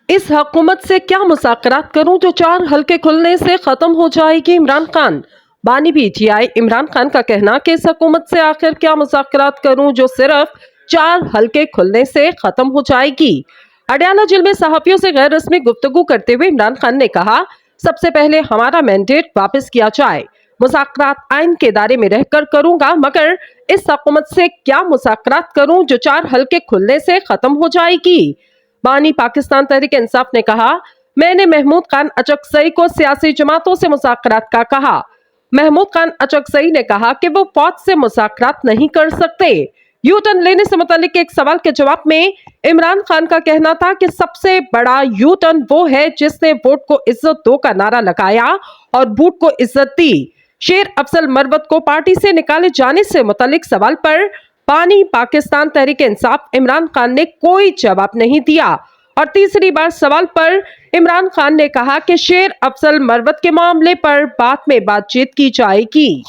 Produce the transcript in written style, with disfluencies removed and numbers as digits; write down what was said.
इस हुकूमत से क्या मुज़ाकरात करूं जो 4 हल्के खुलने से खत्म हो जाएगी। इमरान खान। बानी पीटीआई इमरान खान का कहना कि इस हुकूमत से आखिर क्या मुज़ाकरात करूं जो सिर्फ 4 हल्के खुलने से खत्म हो जाएगी। अडयाला जेल में सहाफियों से गैर रस्मी गुफ्तगू करते हुए इमरान खान ने कहा, सबसे पहले हमारा मैंडेट वापस किया जाए। मुज़ाकरात आइन के दायरे में रहकर करूंगा, मगर इस हुकूमत से क्या मुज़ाकरात करूं जो 4 हल्के खुलने से खत्म हो जाएगी। बानी पाकिस्तान तहरीक इंसाफ ने कहा, मैंने महमूद खान अचकजई को सियासी जमातों से मुज़ाकरात का कहा। महमूद खान अचकजई ने कहा कि वो फौज से मुज़ाकरात नहीं कर सकते। यू टर्न लेने से मुतालिक एक सवाल के जवाब में इमरान खान का कहना था कि सबसे बड़ा यू टर्न वो है जिसने वोट को इज्जत दो का नारा लगाया और वोट को इज्जत दी। शेर अफजल मरवत को पार्टी से निकाले जाने से मुतालिक सवाल पर बानी पाकिस्तान तहरीक इंसाफ इमरान खान ने कोई जवाब नहीं दिया और तीसरी बार सवाल पर इमरान खान ने कहा कि शेर अफजल मरवत के मामले पर बाद में बातचीत की जाएगी।